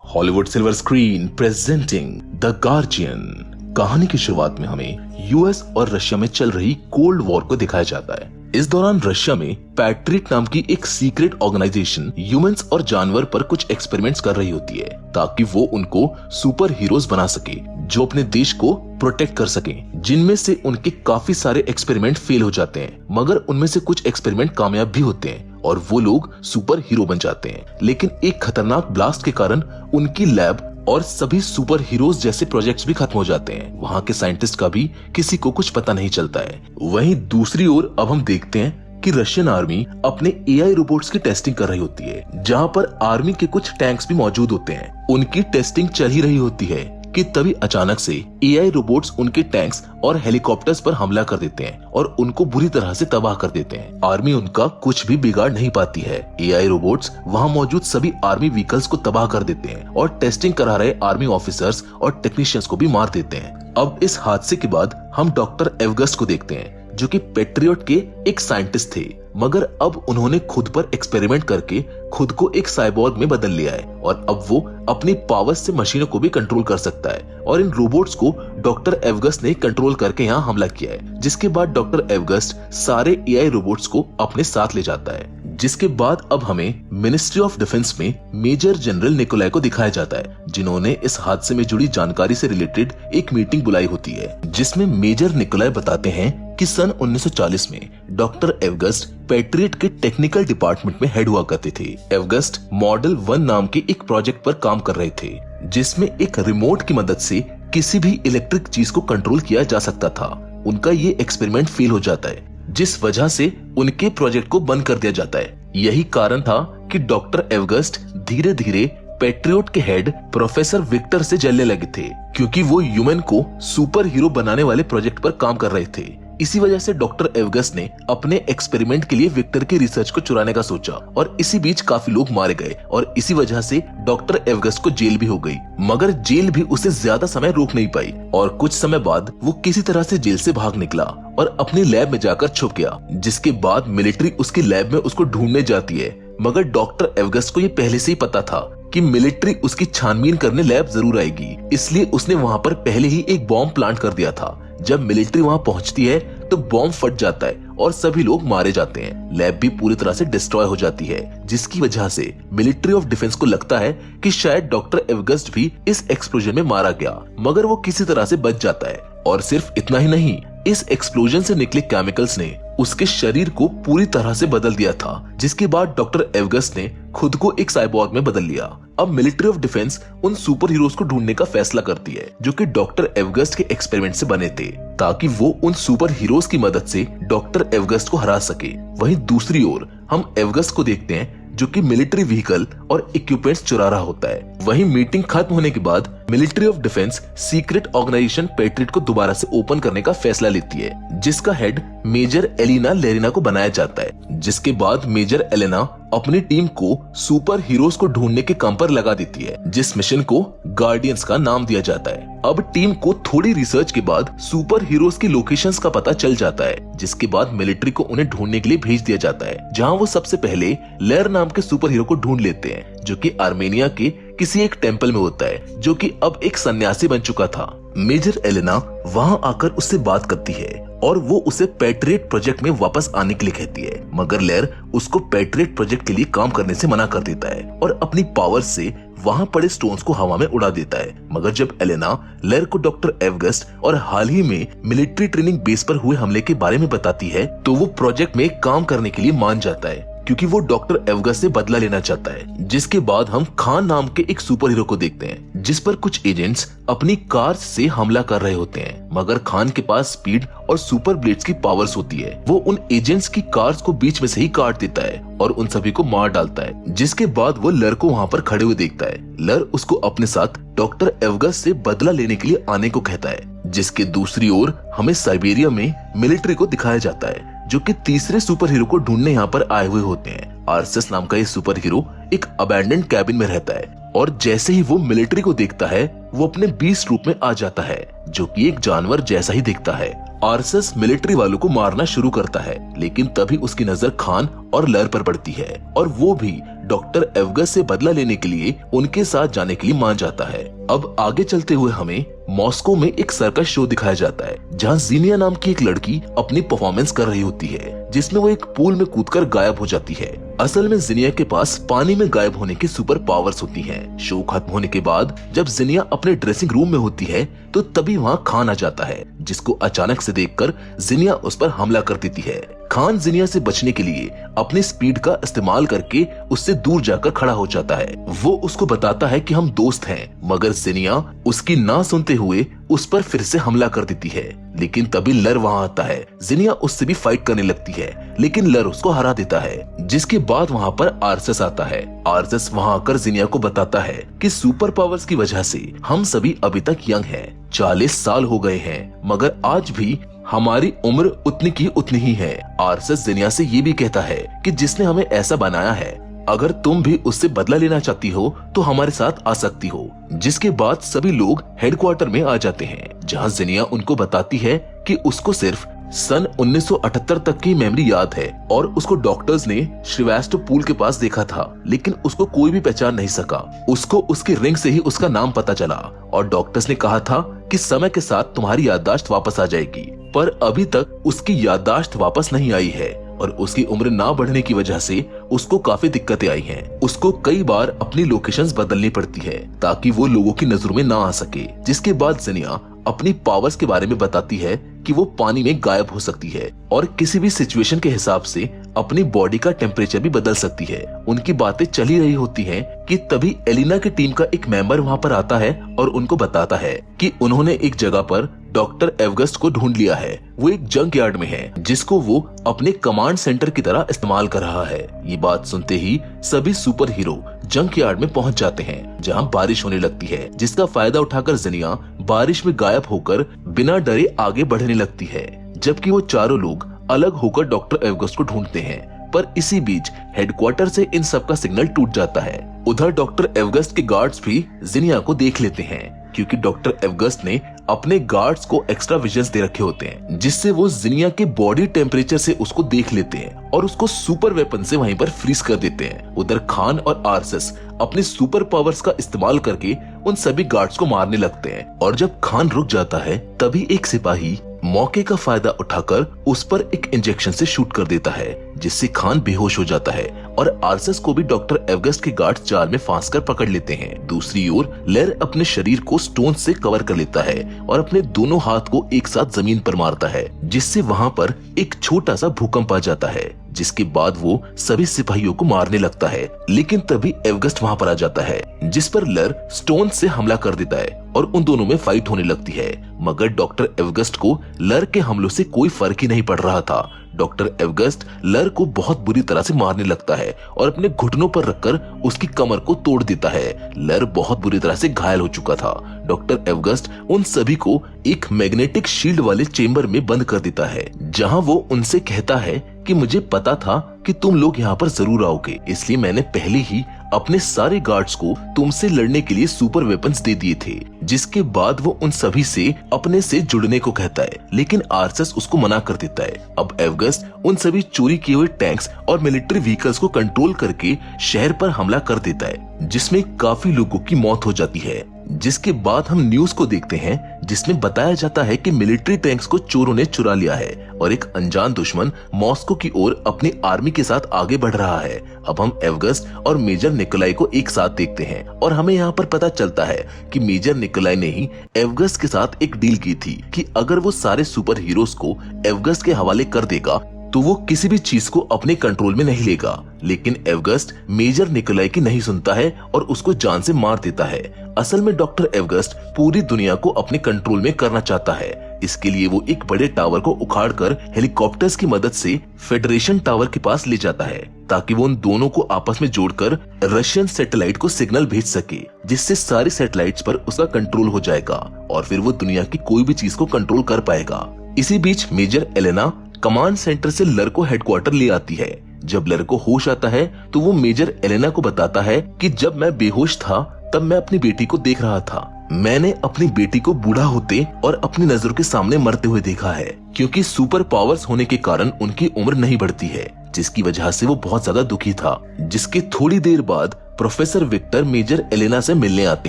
Hollywood silver screen presenting the guardian. कहानी की शुरुआत में हमें यूएस और रशिया में चल रही कोल्ड वॉर को दिखाया जाता है। इस दौरान रशिया में पैट्रियट नाम की एक सीक्रेट ऑर्गेनाइजेशन ह्यूमंस और जानवर पर कुछ एक्सपेरिमेंट्स कर रही होती है ताकि वो उनको सुपर हीरोज बना सके जो अपने देश को प्रोटेक्ट कर सके। जिनमें से उनके काफी सारे एक्सपेरिमेंट फेल हो जाते हैं, मगर उनमें से कुछ एक्सपेरिमेंट कामयाब भी होते हैं और वो लोग सुपर हीरो बन जाते हैं। लेकिन एक खतरनाक ब्लास्ट के कारण उनकी लैब और सभी सुपर हीरोज जैसे प्रोजेक्ट्स भी खत्म हो जाते हैं। वहाँ के साइंटिस्ट का भी किसी को कुछ पता नहीं चलता है। वहीं दूसरी ओर अब हम देखते हैं कि रशियन आर्मी अपने एआई रोबोट्स की टेस्टिंग कर रही होती है, जहाँ पर आर्मी के कुछ टैंक्स भी मौजूद होते हैं। उनकी टेस्टिंग चल ही रही होती है कि तभी अचानक से एआई रोबोट्स उनके टैंक्स और हेलीकॉप्टर्स पर हमला कर देते हैं और उनको बुरी तरह से तबाह कर देते हैं। आर्मी उनका कुछ भी बिगाड़ नहीं पाती है। एआई रोबोट्स वहां मौजूद सभी आर्मी व्हीकल्स को तबाह कर देते हैं और टेस्टिंग करा रहे आर्मी ऑफिसर्स और टेक्नीशियंस को भी मार देते हैं। अब इस हादसे के बाद हम डॉक्टर एवगस्ट को देखते हैं जो कि पैट्रियट के एक साइंटिस्ट थे, मगर अब उन्होंने खुद पर एक्सपेरिमेंट करके खुद को एक साइबोर्ग में बदल लिया है और अब वो अपनी पावर से मशीनों को भी कंट्रोल कर सकता है। और इन रोबोट्स को डॉक्टर एवगस्ट ने कंट्रोल करके यहाँ हमला किया है, जिसके बाद डॉक्टर एवगस्ट सारे एआई रोबोट्स को अपने साथ ले जाता है। जिसके बाद अब हमें मिनिस्ट्री ऑफ डिफेंस में मेजर जनरल निकोलाई को दिखाया जाता है, जिन्होंने इस हादसे में जुड़ी जानकारी से रिलेटेड एक मीटिंग बुलाई होती है, जिसमें मेजर निकोलाई बताते हैं कि सन 1940 में डॉक्टर एवगस्ट पैट्रियट के टेक्निकल डिपार्टमेंट में हेड हुआ करते थे। एवगस्ट मॉडल 1 नाम के एक प्रोजेक्ट पर काम कर रहे थे, जिसमें एक रिमोट की मदद से किसी भी इलेक्ट्रिक चीज को कंट्रोल किया जा सकता था। उनका ये एक्सपेरिमेंट फेल हो जाता है, जिस वजह से उनके प्रोजेक्ट को बंद कर दिया जाता है। यही कारण था कि डॉक्टर एवगस्ट धीरे धीरे पैट्रियट के हेड प्रोफेसर विक्टर से जलने लगे थे, क्योंकि वो ह्यूमन को सुपर हीरो बनाने वाले प्रोजेक्ट पर काम कर रहे थे। इसी वजह से डॉक्टर एवगस्ट ने अपने एक्सपेरिमेंट के लिए विक्टर की रिसर्च को चुराने का सोचा और इसी बीच काफी लोग मारे गए और इसी वजह से डॉक्टर एवगस्ट को जेल भी हो गई। मगर जेल भी उसे ज्यादा समय रोक नहीं पाई और कुछ समय बाद वो किसी तरह से जेल से भाग निकला और अपनी लैब में जाकर छुप गया, जिसके बाद मिलिट्री उसकी लैब में उसको ढूंढने जाती है। मगर डॉक्टर एवगस्ट को ये पहले से ही पता था कि मिलिट्री उसकी छानबीन करने लैब जरूर आएगी, इसलिए उसने वहाँ पर पहले ही एक बॉम्ब प्लांट कर दिया था। जब मिलिट्री वहाँ पहुँचती है तो बॉम्ब फट जाता है और सभी लोग मारे जाते हैं। लैब भी पूरी तरह से डिस्ट्रॉय हो जाती है, जिसकी वजह से मिलिट्री ऑफ डिफेंस को लगता है कि शायद डॉक्टर एवगस्ट भी इस एक्सप्लोजन में मारा गया, मगर वो किसी तरह से बच जाता है। और सिर्फ इतना ही नहीं, इस एक्सप्लोजन से निकले केमिकल्स ने उसके शरीर को पूरी तरह से बदल दिया था, जिसके बाद डॉक्टर एवगस्ट ने खुद को एक साइबोर्ग में बदल लिया। अब मिलिट्री ऑफ डिफेंस उन सुपर हीरोज को ढूंढने का फैसला करती है जो कि डॉक्टर एवगस्ट के एक्सपेरिमेंट से बने थे, ताकि वो उन सुपर हीरोज की मदद से डॉक्टर एवगस्ट को हरा सके। वहीं दूसरी ओर हम एवगस्ट को देखते हैं जो कि मिलिट्री व्हीकल और इक्विपमेंट्स चुरा रहा होता है। वहीं मीटिंग खत्म होने के बाद military of defence secret organisation patriot को दोबारा से ओपन करने का फैसला लेती है, जिसका हेड मेजर एलिना लेरिना को बनाया जाता है। जिसके बाद मेजर एलेना अपनी टीम को सुपर हीरोज को ढूंढने के काम पर लगा देती है, जिस मिशन को गार्डियंस का नाम दिया जाता है। अब टीम को थोड़ी रिसर्च के बाद सुपर हीरोज की लोकेशंस का पता चल जाता है, जिसके बाद मिलिट्री को उन्हें ढूंढने के लिए भेज दिया जाता है, जहां वो सबसे पहले लेर नाम के सुपर हीरो को ढूंढ लेते हैं, जो कि आर्मेनिया के किसी एक टेंपल में होता है, जो कि अब एक सन्यासी बन चुका था। मेजर एलेना वहां आकर उससे बात करती है और वो उसे पैट्रियट प्रोजेक्ट में वापस आने के लिए कहती है, मगर लेर उसको पैट्रियट प्रोजेक्ट के लिए काम करने से मना कर देता है और अपनी पावर से वहां पड़े स्टोन्स को हवा में उड़ा देता है। मगर जब एलेना लेर को डॉक्टर एवगस्ट और हाल ही में मिलिट्री ट्रेनिंग बेस पर हुए हमले के बारे में बताती है, तो वो प्रोजेक्ट में काम करने के लिए मान जाता है, क्योंकि वो डॉक्टर एवगस्ट से बदला लेना चाहता है। जिसके बाद हम खान नाम के एक सुपर हीरो को देखते हैं, जिस पर कुछ एजेंट्स अपनी कार से हमला कर रहे होते हैं, मगर खान के पास स्पीड और सुपर ब्लेड्स की पावर्स होती है। वो उन एजेंट्स की कार्स को बीच में से ही काट देता है और उन सभी को मार डालता है। जिसके बाद वो लर को वहाँ पर खड़े हुए देखता है। लर उसको अपने साथ डॉक्टर एवगस्ट से बदला लेने के लिए आने को कहता है। जिसके दूसरी ओर हमें साइबेरिया में मिलिट्री को दिखाया जाता है, जो कि तीसरे सुपर हीरो को ढूंढने यहाँ पर आए हुए होते हैं। आर्सेस नाम का ये सुपर हीरो एक अबैंडन्ड कैबिन में रहता है और जैसे ही वो मिलिट्री को देखता है, वो अपने बीस्ट रूप में आ जाता है, जो कि एक जानवर जैसा ही दिखता है। आर्सेस मिलिट्री वालों को मारना शुरू करता है, लेकिन तभी उसकी नजर खान और लर पर पड़ती है और वो भी डॉक्टर एवगस से बदला लेने के लिए उनके साथ जाने के लिए मान जाता है। अब आगे चलते हुए हमें मॉस्को में एक सर्कस शो दिखाया जाता है, जहाँ ज़ीनिया नाम की एक लड़की अपनी परफॉर्मेंस कर रही होती है, जिसमें वो एक पूल में कूदकर गायब हो जाती है। असल में ज़ीनिया के पास पानी में गायब होने की सुपर पावर्स होती हैं। शो खत्म होने के बाद जब ज़ीनिया अपने ड्रेसिंग रूम में होती है तो तभी वहाँ खान आ जाता है, जिसको अचानक से देखकर ज़ीनिया उस पर हमला कर देती है। खान ज़ीनिया से बचने के लिए अपनी स्पीड का इस्तेमाल करके उससे दूर जाकर खड़ा हो जाता है। वो उसको बताता है कि हम दोस्त हैं, मगर ज़ीनिया उसकी ना सुनते हुए उस पर फिर से हमला कर देती है। लेकिन तभी लर वहाँ आता है। ज़ीनिया उससे भी फाइट करने लगती है, लेकिन लर उसको हरा देता है। जिसके बाद वहाँ पर आर्सेस आता है। आर्सेस वहाँ आकर ज़ीनिया को बताता है कि सुपर पावर्स की वजह से हम सभी अभी तक यंग हैं। 40 साल हो गए हैं, मगर आज भी हमारी उम्र उतनी की उतनी ही है। आर्सेस ज़ीनिया से ये भी कहता है कि जिसने हमें ऐसा बनाया है, अगर तुम भी उससे बदला लेना चाहती हो तो हमारे साथ आ सकती हो। जिसके बाद सभी लोग हेडक्वार्टर में आ जाते हैं, जहां ज़ीनिया उनको बताती है कि उसको सिर्फ सन 1978 तक की मेमोरी याद है और उसको डॉक्टर्स ने श्रीवास्तवपुल के पास देखा था, लेकिन उसको कोई भी पहचान नहीं सका। उसको उसकी रिंग से ही उसका नाम पता चला और डॉक्टर्स ने कहा था कि समय के साथ तुम्हारी याददाश्त वापस आ जाएगी, पर अभी तक उसकी याददाश्त वापस नहीं आई है और उसकी उम्र ना बढ़ने की वजह से उसको काफी दिक्कतें आई हैं। उसको कई बार अपनी लोकेशंस बदलनी पड़ती है ताकि वो लोगों की नजरों में ना आ सके। जिसके बाद ज़ीनिया अपनी पावर्स के बारे में बताती है कि वो पानी में गायब हो सकती है और किसी भी सिचुएशन के हिसाब से अपनी बॉडी का टेम्परेचर भी बदल सकती है। उनकी बातें चल ही रही होती हैं कि तभी एलिना की टीम का एक मेंबर वहाँ पर आता है और उनको बताता है कि उन्होंने एक जगह पर डॉक्टर एवगस्ट को ढूंढ लिया है। वो एक जंक यार्ड में है, जिसको वो अपने कमांड सेंटर की तरह इस्तेमाल कर रहा है। ये बात सुनते ही सभी सुपर हीरो जंक यार्ड में पहुंच जाते हैं, जहां बारिश होने लगती है, जिसका फायदा उठाकर ज़ीनिया बारिश में गायब होकर बिना डरे आगे बढ़ने लगती है, जबकि वो चारों लोग अलग होकर डॉक्टर एवगस्ट को ढूंढते हैं। पर इसी बीच हेडक्वार्टर से इन सब का सिग्नल टूट जाता है। उधर डॉक्टर एवगस्ट के गार्ड्स भी ज़ीनिया को देख लेते हैं, क्योंकि डॉक्टर एवगस्ट ने अपने गार्ड्स को एक्स्ट्रा विजन्स दे रखे होते हैं, जिससे वो ज़ीनिया के बॉडी टेम्परेचर से उसको देख लेते हैं और उसको सुपर वेपन से वहीं पर फ्रीज कर देते हैं। उधर खान और आर्सेस अपने सुपर पावर्स का इस्तेमाल करके उन सभी गार्ड्स को मारने लगते हैं और जब खान रुक जाता है तभी एक सिपाही मौके का फायदा उठाकर उस पर एक इंजेक्शन से शूट कर देता है, जिससे खान बेहोश हो जाता है और आर्सेस को भी डॉक्टर एवगस्ट के गार्ड्स जाल में फांस कर पकड़ लेते हैं। दूसरी ओर लेर अपने शरीर को स्टोन से कवर कर लेता है और अपने दोनों हाथ को एक साथ जमीन पर मारता है, जिससे वहाँ पर एक छोटा सा भूकंप आ जाता है। जिसके बाद वो सभी सिपाहियों को मारने लगता है, लेकिन तभी एवगस्ट वहाँ पर आ जाता है, जिस पर लर स्टोन से हमला कर देता है और उन दोनों में फाइट होने लगती है। मगर डॉक्टर एवगस्ट को लर के हमलों से कोई फर्क ही नहीं पड़ रहा था। डॉक्टर एवगस्ट लर को बहुत बुरी तरह से मारने लगता है और अपने घुटनों पर रखकर उसकी कमर को तोड़ देता है। लर बहुत बुरी तरह से घायल हो चुका था। डॉक्टर एवगस्ट उन सभी को एक मैग्नेटिक शील्ड वाले चेंबर में बंद कर देता है, जहां वो उनसे कहता है कि मुझे पता था कि तुम लोग यहाँ पर जरूर आओगे, इसलिए मैंने पहले ही अपने सारे गार्ड्स को तुमसे लड़ने के लिए सुपर वेपन्स दे दिए थे। जिसके बाद वो उन सभी से अपने से जुड़ने को कहता है, लेकिन आर्सेस उसको मना कर देता है। अब एवगस्ट उन सभी चोरी किए हुए टैंक्स और मिलिट्री व्हीकल्स को कंट्रोल करके शहर पर हमला कर देता है, जिसमें काफी लोगों की मौत हो जाती है। जिसके बाद हम न्यूज को देखते हैं, जिसमें बताया जाता है कि मिलिट्री टैंक्स को चोरों ने चुरा लिया है और एक अनजान दुश्मन मॉस्को की ओर अपनी आर्मी के साथ आगे बढ़ रहा है। अब हम एवगस्ट और मेजर निकोलाई को एक साथ देखते हैं और हमें यहाँ पर पता चलता है कि मेजर निकोलाई ने ही एवगस्ट के साथ एक डील की थी कि अगर वो सारे सुपर हीरोज को एवगस्ट के हवाले कर देगा तो वो किसी भी चीज को अपने कंट्रोल में नहीं लेगा। लेकिन एवगस्ट मेजर निकोलाई की नहीं सुनता है और उसको जान से मार देता है। असल में डॉक्टर एवगस्ट पूरी दुनिया को अपने कंट्रोल में करना चाहता है। इसके लिए वो एक बड़े टावर को उखाड़कर हेलीकॉप्टर्स की मदद से फेडरेशन टावर के पास ले जाता है, ताकि वो उन दोनों को आपस में जोड़कर रशियन सैटेलाइट को सिग्नल भेज सके, जिससे सारी सैटेलाइट्स पर उसका कंट्रोल हो जाएगा और फिर वो दुनिया की कोई भी चीज को कंट्रोल कर पाएगा। इसी बीच मेजर एलेना कमांड सेंटर से लर को हेडक्वार्टर ले आती है। जब लर को होश आता है तो वो मेजर एलेना को बताता है कि जब मैं बेहोश था तब मैं अपनी बेटी को देख रहा था। मैंने अपनी बेटी को बूढ़ा होते और अपनी नजरों के सामने मरते हुए देखा है, क्योंकि सुपर पावर्स होने के कारण उनकी उम्र नहीं बढ़ती है। जिसकी वजह से वो बहुत ज्यादा दुखी था। जिसके थोड़ी देर बाद प्रोफेसर विक्टर मेजर एलेना से मिलने आते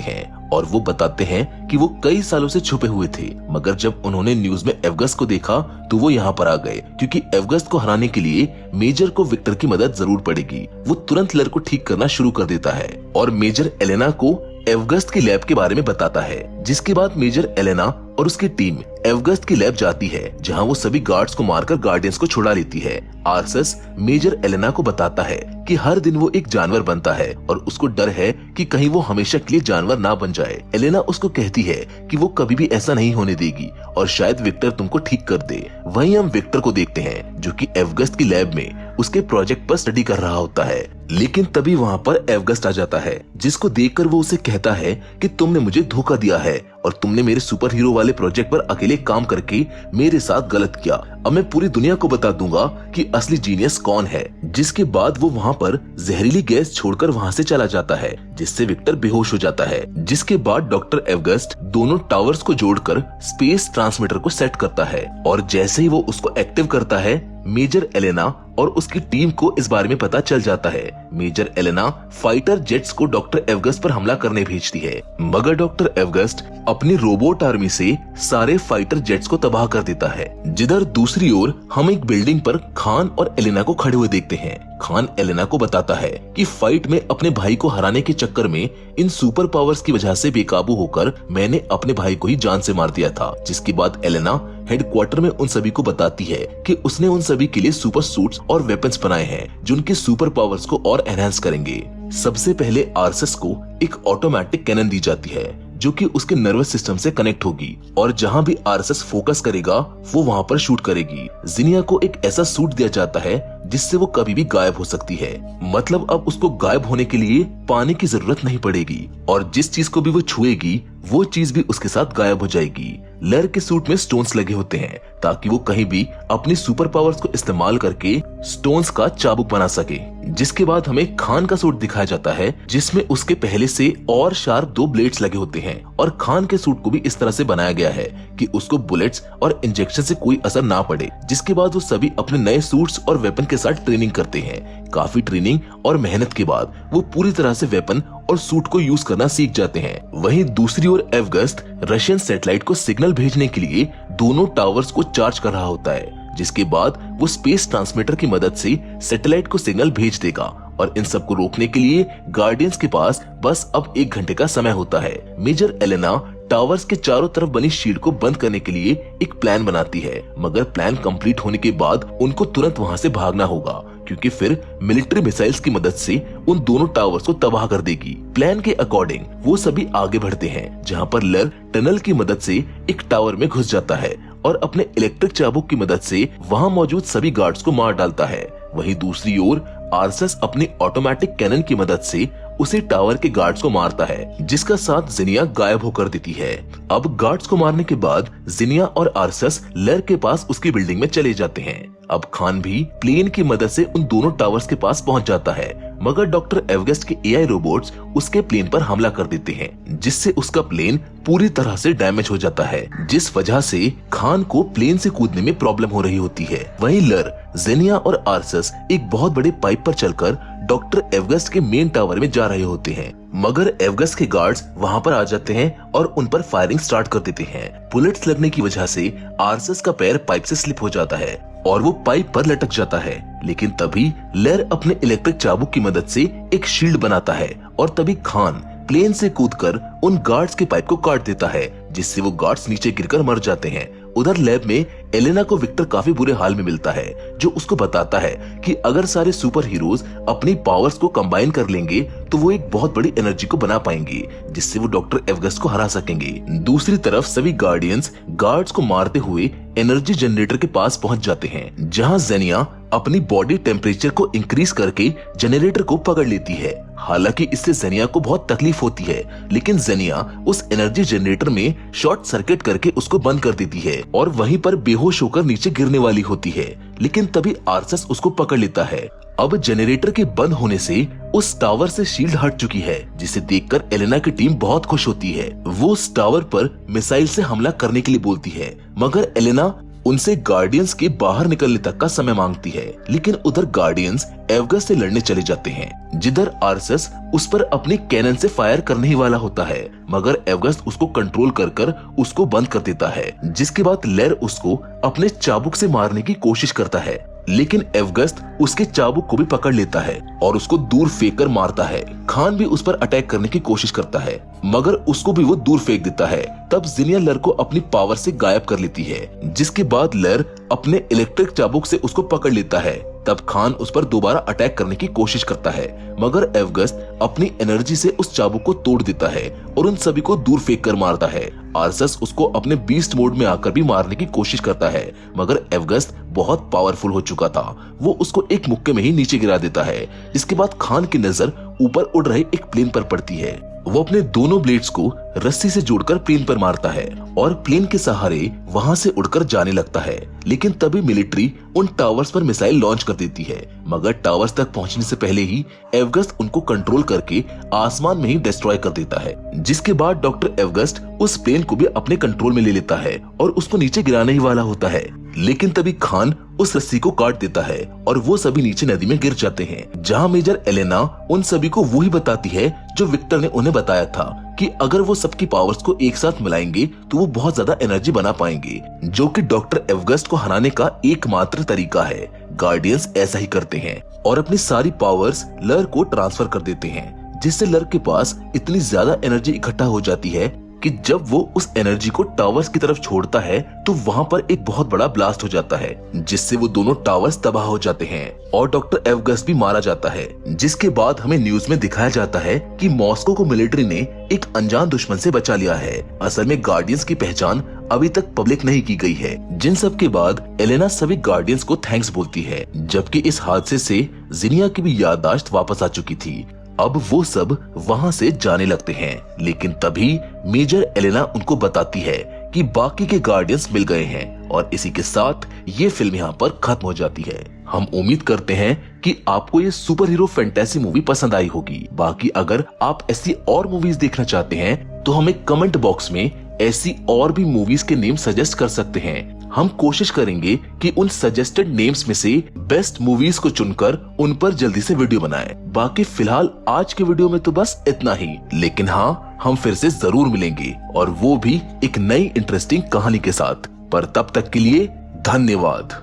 हैं और वो बताते हैं कि वो कई सालों से छुपे हुए थे, मगर जब उन्होंने न्यूज में एवगस्ट को देखा तो वो यहाँ पर आ गए, क्योंकि एवगस्ट को हराने के लिए मेजर को विक्टर की मदद जरूर पड़ेगी। वो तुरंत लर को ठीक करना शुरू कर देता है और मेजर एलेना को एवगस्ट की लैब के बारे में बताता है। जिसके बाद मेजर एलेना और उसकी टीम एवगस्ट की लैब जाती है, जहां वो सभी गार्ड्स को मारकर गार्डियंस को छुड़ा लेती है। आर्सस मेजर एलेना को बताता है कि हर दिन वो एक जानवर बनता है और उसको डर है कि कहीं वो हमेशा के लिए जानवर ना बन जाए। एलेना उसको कहती है कि वो कभी भी ऐसा नहीं होने देगी और शायद विक्टर तुमको ठीक कर दे। वहीं हम विक्टर को देखते हैं जो कि एवगस्ट की लैब में उसके प्रोजेक्ट पर स्टडी कर रहा होता है, लेकिन तभी वहाँ पर एवगस्ट आ जाता है, जिसको देखकर वो उसे कहता है कि तुमने मुझे धोखा दिया है और तुमने मेरे सुपर हीरो वाले प्रोजेक्ट पर अकेले काम करके मेरे साथ गलत किया। अब मैं पूरी दुनिया को बता दूंगा कि असली जीनियस कौन है। जिसके बाद वो वहाँ पर जहरीली गैस छोड़कर वहाँ से चला जाता है, जिससे विक्टर बेहोश हो जाता है। जिसके बाद डॉक्टर एवगस्ट दोनों टावर्स को जोड़कर स्पेस ट्रांसमीटर को सेट करता है और जैसे ही वो उसको एक्टिव करता है, मेजर एलेना और उसकी टीम को इस बारे में पता चल जाता है। मेजर एलेना फाइटर जेट्स को डॉक्टर एवगस्ट पर हमला करने भेजती है, मगर डॉक्टर एवगस्ट अपनी रोबोट आर्मी से सारे फाइटर जेट्स को तबाह कर देता है। जिधर दूसरी ओर हम एक बिल्डिंग पर खान और एलेना को खड़े हुए देखते हैं। खान एलेना को बताता है कि फाइट में अपने भाई को हराने के चक्कर में इन सुपर पावर्स की वजह से बेकाबू होकर मैंने अपने भाई को ही जान से मार दिया था। जिसके बाद एलेना हेडक्वार्टर में उन सभी को बताती है कि उसने उन सभी के लिए सुपर सूट्स और वेपन्स बनाए हैं जो उनके सुपर पावर्स को और एनहांस करेंगे। सबसे पहले आर्सस को एक ऑटोमेटिक कैनन दी जाती है जो कि उसके नर्वस सिस्टम से कनेक्ट होगी और जहां भी आर्सस फोकस करेगा वो वहां पर शूट करेगी। जिनिया को एक ऐसा सूट दिया जाता है जिससे वो कभी भी गायब हो सकती है, मतलब अब उसको गायब होने के लिए पानी की जरूरत नहीं पड़ेगी और जिस चीज को भी वो छुएगी वो चीज भी उसके साथ गायब हो जाएगी। लर के सूट में स्टोन्स लगे होते हैं ताकि वो कहीं भी अपनी सुपर पावर्स को इस्तेमाल करके स्टोन्स का चाबुक बना सके। जिसके बाद हमें खान का सूट दिखाया जाता है जिसमें उसके पहले से और शार्प 2 ब्लेड्स लगे होते हैं और खान के सूट को भी इस तरह से बनाया गया है कि उसको बुलेट्स और इंजेक्शन से कोई असर ना पड़े। जिसके बाद वो सभी अपने नए सूट्स और वेपन के साथ ट्रेनिंग करते हैं। काफी ट्रेनिंग और मेहनत के बाद वो पूरी तरह से वेपन और सूट को यूज करना सीख जाते हैं। वहीं दूसरी ओर एवगस्ट रशियन सैटेलाइट को सिग्नल भेजने के लिए दोनों टावर्स को चार्ज कर रहा होता है, जिसके बाद वो स्पेस ट्रांसमीटर की मदद से सैटेलाइट को सिग्नल भेज देगा और इन सबको रोकने के लिए गार्डियंस के पास बस अब 1 घंटे का समय होता है। मेजर एलेना टावर्स के चारों तरफ बनी शील्ड को बंद करने के लिए एक प्लान बनाती है, मगर प्लान कंप्लीट होने के बाद उनको तुरंत वहां से भागना होगा क्योंकि फिर मिलिट्री मिसाइल्स की मदद से उन दोनों टावर्स को तबाह कर देगी। प्लान के अकॉर्डिंग वो सभी आगे बढ़ते हैं, जहां पर लर टनल की मदद से एक टावर में घुस जाता है और अपने इलेक्ट्रिक चाबुक की मदद से वहां मौजूद सभी गार्ड्स को मार डालता है। वहीं दूसरी ओर आर्सस अपनी ऑटोमेटिक कैनन की मदद से उसे टावर के गार्ड्स को मारता है, जिसका साथ जिनिया गायब होकर देती है। अब गार्ड्स को मारने के बाद जिनिया और आर्सस लर के पास उसकी बिल्डिंग में चले जाते हैं। अब खान भी प्लेन की मदद से उन दोनों टावर्स के पास पहुंच जाता है, मगर डॉक्टर एवगस्ट के एआई रोबोट्स उसके प्लेन पर हमला कर देते हैं, जिससे उसका प्लेन पूरी तरह से डैमेज हो जाता है, जिस वजह से खान को प्लेन से कूदने में प्रॉब्लम हो रही होती है। वहीं लर, जेनिया और आर्सस एक बहुत बड़े पाइप पर चलकर डॉक्टर एवगस्ट के मेन टावर में जा रहे होते हैं, मगर एवगस्ट के गार्ड्स वहां पर आ जाते हैं और उन पर फायरिंग स्टार्ट कर देते हैं। बुलेट्स लगने की वजह से आर्सस का पैर पाइप से स्लिप हो जाता है और वो पाइप पर लटक जाता है, लेकिन तभी लर अपने इलेक्ट्रिक चाबुक की मदद से एक शील्ड बनाता है और तभी खान प्लेन से कूदकर उन गार्ड्स के पाइप को काट देता है, जिससे वो गार्ड्स नीचे गिरकर मर जाते हैं। उधर लैब में एलेना को विक्टर काफी बुरे हाल में मिलता है, जो उसको बताता है कि अगर सारे सुपर हीरोज अपनी पावर्स को कंबाइन कर लेंगे तो वो एक बहुत बड़ी एनर्जी को बना पाएंगे, जिससे वो डॉक्टर एवगस्ट को हरा सकेंगे। दूसरी तरफ सभी गार्डियंस गार्ड्स को मारते हुए एनर्जी जनरेटर के पास पहुंच जाते हैं, जहां जेनिया अपनी बॉडी टेम्परेचर को इंक्रीज करके जनरेटर को पकड़ लेती है। हालांकि इससे जेनिया को बहुत तकलीफ होती है, लेकिन जेनिया उस एनर्जी जनरेटर में शॉर्ट सर्किट करके उसको बंद कर देती है और वहीं पर बेहोश होकर नीचे गिरने वाली होती है, लेकिन तभी आर्सस उसको पकड़ लेता है। अब जनरेटर के बंद होने से उस टावर से शील्ड हट चुकी है, जिसे देखकर एलेना की टीम बहुत खुश होती है। वो उस टावर पर मिसाइल से हमला करने के लिए बोलती है, मगर एलेना उनसे गार्डियंस के बाहर निकलने तक का समय मांगती है, लेकिन उधर गार्डियंस एवगस से लड़ने चले जाते हैं, जिधर आर्सस उस पर अपने कैनन से फायर करने ही वाला होता है, मगर एवगस उसको कंट्रोल कर उसको बंद कर देता है, जिसके बाद लेर उसको अपने चाबुक से मारने की कोशिश करता है, लेकिन एवगस्ट उसके चाबुक को भी पकड़ लेता है और उसको दूर फेंक कर मारता है। खान भी उस पर अटैक करने की कोशिश करता है, मगर उसको भी वो दूर फेंक देता है। तब जिनिया लर को अपनी पावर से गायब कर लेती है, जिसके बाद लर अपने इलेक्ट्रिक चाबुक से उसको पकड़ लेता है। तब खान उस पर दोबारा अटैक करने की कोशिश करता है, मगर एवगस्ट अपनी एनर्जी से उस चाबुक को तोड़ देता है और उन सभी को दूर फेंक कर मारता है। आर्सस उसको अपने बीस्ट मोड में आकर भी मारने की कोशिश करता है, मगर एवगस्ट बहुत पावरफुल हो चुका था। वो उसको एक मुक्के में ही नीचे गिरा देता है। इसके बाद खान की नजर ऊपर उड़ रहे एक प्लेन पर पड़ती है। वो अपने दोनों ब्लेड्स को रस्सी से जोड़कर प्लेन पर मारता है और प्लेन के सहारे वहां से उड़कर जाने लगता है, लेकिन तभी मिलिट्री उन टावर्स पर मिसाइल लॉन्च कर देती है, मगर टावर्स तक पहुंचने से पहले ही एवगस्ट उनको कंट्रोल करके आसमान में ही डिस्ट्रॉय कर देता है, जिसके बाद डॉक्टर एवगस्ट उस प्लेन को भी अपने कंट्रोल में ले लेता है और उसको नीचे गिराने ही वाला होता है, लेकिन तभी खान उस रस्सी को काट देता है और वो सभी नीचे नदी में गिर जाते हैं, जहां मेजर एलेना उन सभी को वही बताती है जो विक्टर ने उन्हें बताया था कि अगर वो सबकी पावर्स को एक साथ मिलाएंगे तो वो बहुत ज्यादा एनर्जी बना पाएंगे, जो कि डॉक्टर एवगस्ट को हराने का एकमात्र तरीका है। गार्डियंस ऐसा ही करते हैं और अपनी सारी पावर्स लर को ट्रांसफर कर देते हैं, जिससे लर के पास इतनी ज्यादा एनर्जी इकट्ठा हो जाती है कि जब वो उस एनर्जी को टावर्स की तरफ छोड़ता है तो वहाँ पर एक बहुत बड़ा ब्लास्ट हो जाता है, जिससे वो दोनों टावर्स तबाह हो जाते हैं और डॉक्टर एवगस्ट भी मारा जाता है। जिसके बाद हमें न्यूज में दिखाया जाता है कि मॉस्को को मिलिट्री ने एक अनजान दुश्मन से बचा लिया है। असल में गार्डियंस की पहचान अभी तक पब्लिक नहीं की गई है। जिन सब के बाद एलेना सभी गार्डियंस को थैंक्स बोलती है, जबकि इस हादसे से जिनिया की भी याददाश्त वापस आ चुकी थी। अब वो सब वहाँ से जाने लगते हैं, लेकिन तभी मेजर एलेना उनको बताती है कि बाकी के गार्डियंस मिल गए हैं और इसी के साथ ये फिल्म यहाँ पर खत्म हो जाती है। हम उम्मीद करते हैं कि आपको ये सुपर हीरो फैंटेसी मूवी पसंद आई होगी। बाकी अगर आप ऐसी और मूवीज देखना चाहते हैं तो हमें कमेंट बॉक्स में ऐसी और भी मूवीज के नेम सजेस्ट कर सकते हैं। हम कोशिश करेंगे कि उन सजेस्टेड नेम्स में से बेस्ट मूवीज को चुनकर उन पर जल्दी से वीडियो बनाएं। बाकी फिलहाल आज के वीडियो में तो बस इतना ही, लेकिन हाँ, हम फिर से जरूर मिलेंगे और वो भी एक नई इंटरेस्टिंग कहानी के साथ। पर तब तक के लिए धन्यवाद।